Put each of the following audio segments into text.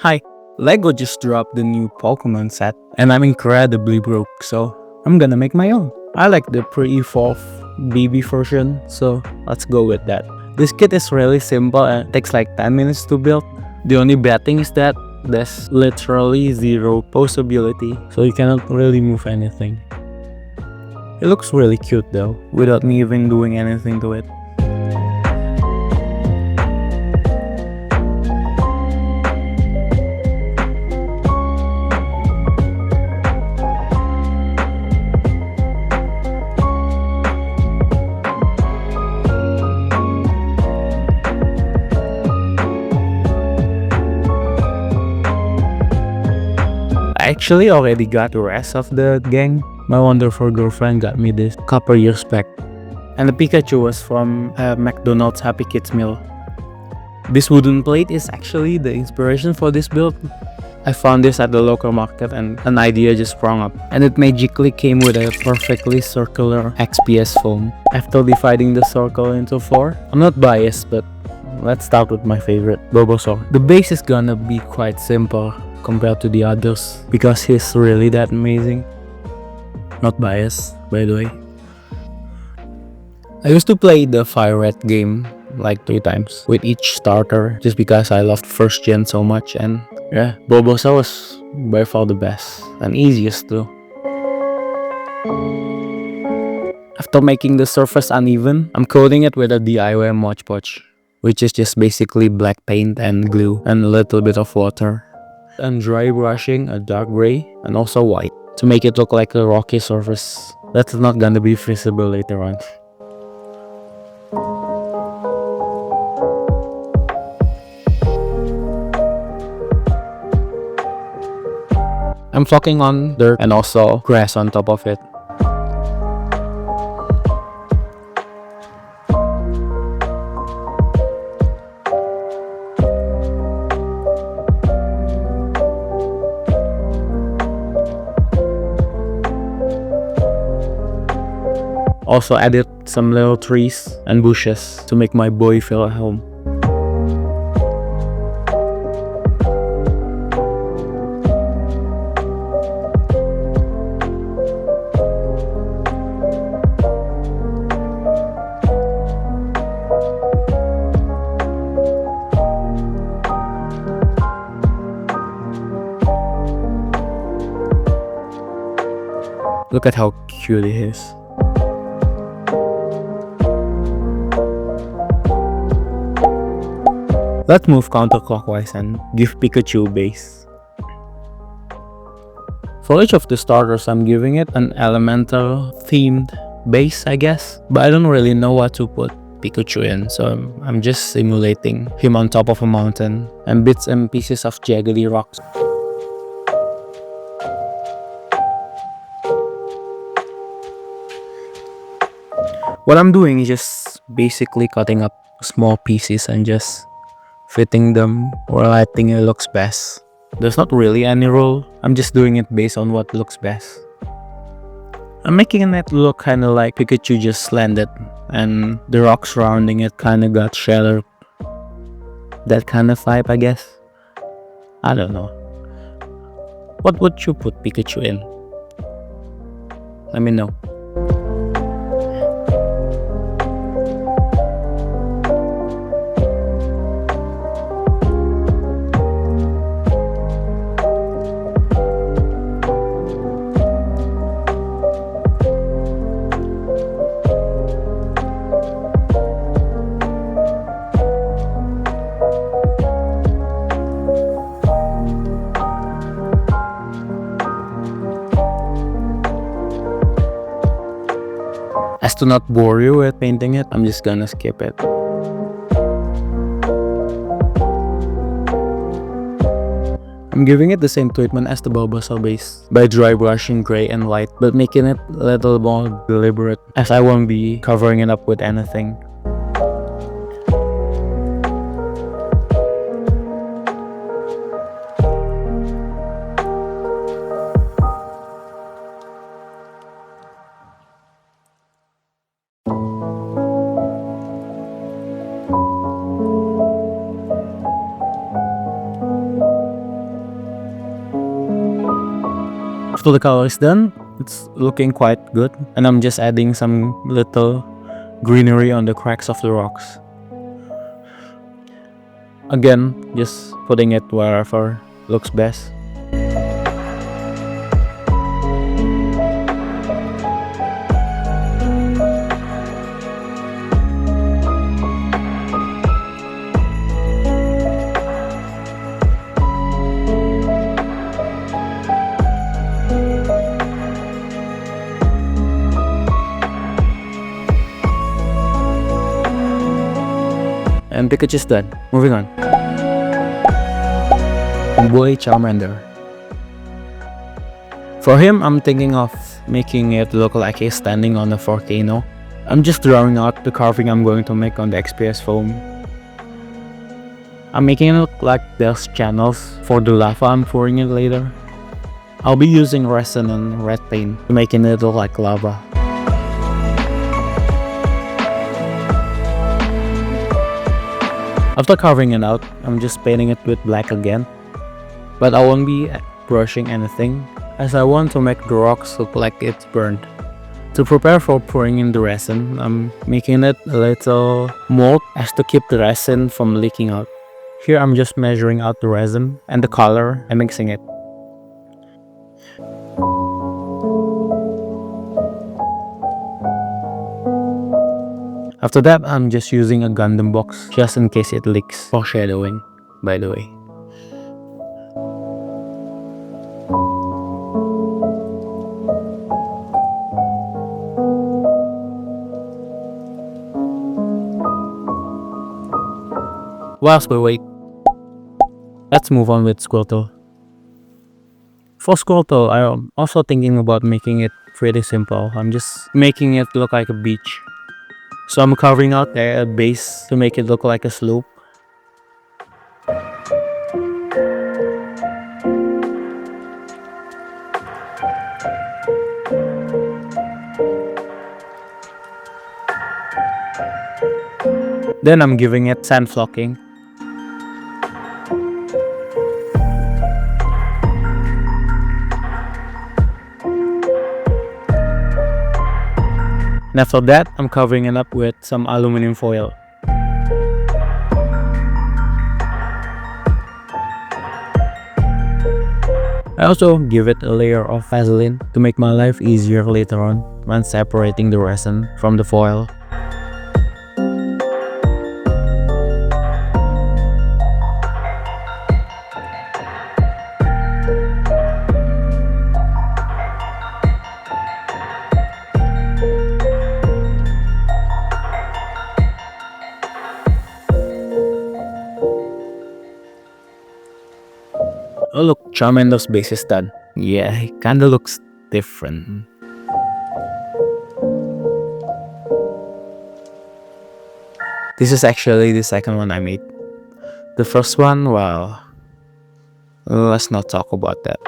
Hi, Lego just dropped the new Pokemon set, and I'm incredibly broke, so I'm gonna make my own. I like the pre-evolved BB version, so let's go with that. This kit is really simple and takes like 10 minutes to build. The only bad thing is that there's literally zero posability, so you cannot really move anything. It looks really cute though, without me even doing anything to it. I actually already got the rest of the gang. My wonderful girlfriend got me this couple years back. And the Pikachu was from McDonald's Happy Kids meal. This wooden plate is actually the inspiration for this build. I found this at the local market and an idea just sprung up. And it magically came with a perfectly circular XPS foam. After dividing the circle into 4, I'm not biased, but let's start with my favorite, Bulbasaur. The base is gonna be quite simple compared to the others because he's really that amazing. Not biased, by the way. I used to play the Fire Red game like 3 times with each starter just because I loved first gen so much, and yeah, Bulbasaur was by far the best and easiest too. After making the surface uneven, I'm coating it with a DIY Mod Podge, which is just basically black paint and glue and a little bit of water. And dry brushing a dark gray and also white to make it look like a rocky surface that's not gonna be visible later on. I'm flocking on dirt and also grass on top of it. Also added some little trees and bushes to make my boy feel at home. Look at how cute he is. Let's move counterclockwise and give Pikachu base. For each of the starters, I'm giving it an elemental themed base, I guess. But I don't really know what to put Pikachu in, so I'm just simulating him on top of a mountain and bits and pieces of jaggedy rocks. What I'm doing is just basically cutting up small pieces and just fitting them where I think it looks best. There's not really any rule, I'm just doing it based on what looks best. I'm making it look kinda like Pikachu just landed and the rocks surrounding it kinda got shattered. That kind of vibe, I guess. I don't know. What would you put Pikachu in? Let me know. As to not bore you with painting it, I'm just gonna skip it. I'm giving it the same treatment as the Bulbasaur base by dry brushing gray and white, but making it a little more deliberate as I won't be covering it up with anything. After the color is done, it's looking quite good, and I'm just adding some little greenery on the cracks of the rocks. Again, just putting it wherever looks best. And Pikachu's done. Moving on. Boy Charmander. For him, I'm thinking of making it look like he's standing on a volcano. I'm just drawing out the carving I'm going to make on the XPS foam. I'm making it look like there's channels for the lava I'm pouring in later. I'll be using resin and red paint to making it look like lava. After carving it out, I'm just painting it with black again. But I won't be brushing anything, as I want to make the rocks look like it's burned. To prepare for pouring in the resin, I'm making it a little mold as to keep the resin from leaking out. Here I'm just measuring out the resin and the color and mixing it. After that, I'm just using a Gundam box just in case it leaks. Foreshadowing, by the way. Whilst we wait, let's move on with Squirtle. For Squirtle, I'm also thinking about making it pretty simple. I'm just making it look like a beach. So I'm carving out a base to make it look like a slope. Then I'm giving it sand flocking. And after that, I'm covering it up with some aluminum foil. I also give it a layer of Vaseline to make my life easier later on when separating the resin from the foil. Oh look, Charmander's base is done. Yeah, he kinda looks different. This is actually the second one I made. The first one, well, let's not talk about that.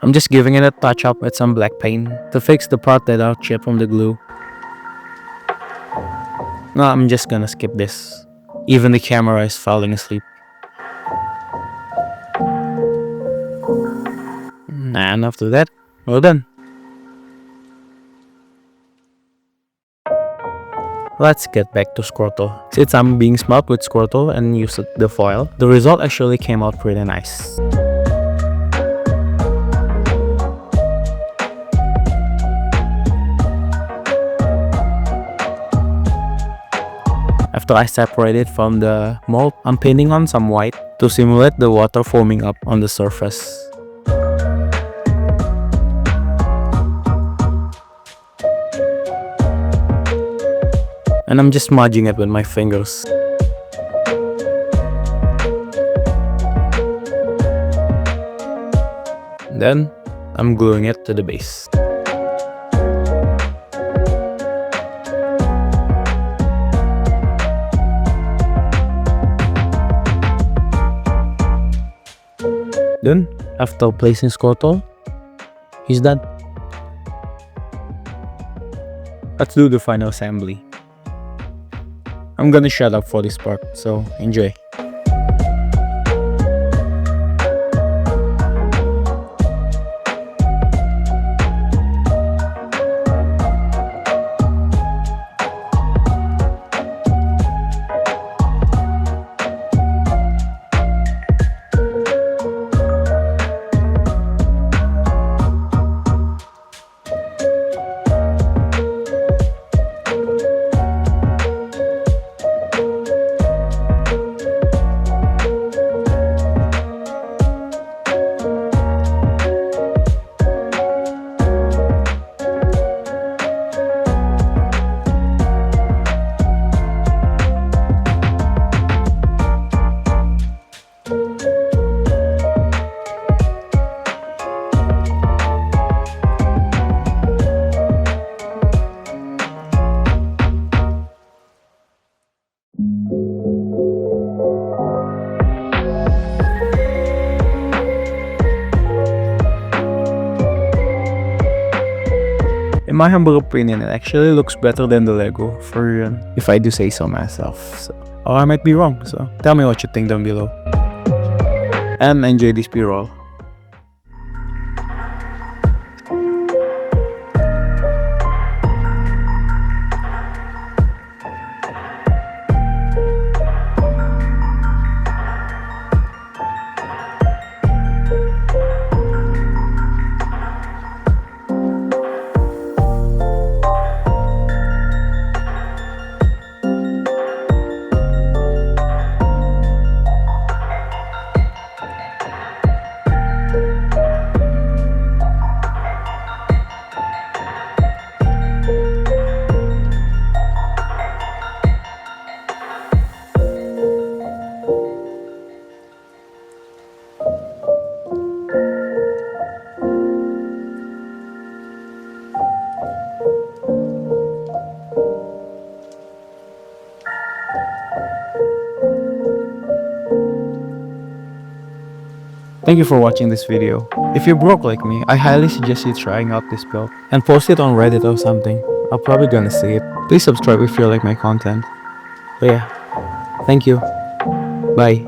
I'm just giving it a touch up with some black paint to fix the part that I'll chip from the glue. No, I'm just gonna skip this. Even the camera is falling asleep. And after that, we're done. Let's get back to Squirtle. Since I'm being smart with Squirtle and used the foil, the result actually came out pretty nice. After I separate it from the mold, I'm painting on some white to simulate the water foaming up on the surface. And I'm just smudging it with my fingers. Then, I'm gluing it to the base. Then, after placing Squirtle, he's done. Let's do the final assembly. I'm gonna shut up for this part, so enjoy. In my humble opinion, it actually looks better than the Lego, if I do say so myself. Or I might be wrong, so tell me what you think down below. And enjoy this B-roll. Thank you for watching this video. If you're broke like me, I highly suggest you trying out this build and post it on Reddit or something. I'm probably gonna see it. Please subscribe if you like my content. But yeah, thank you. Bye.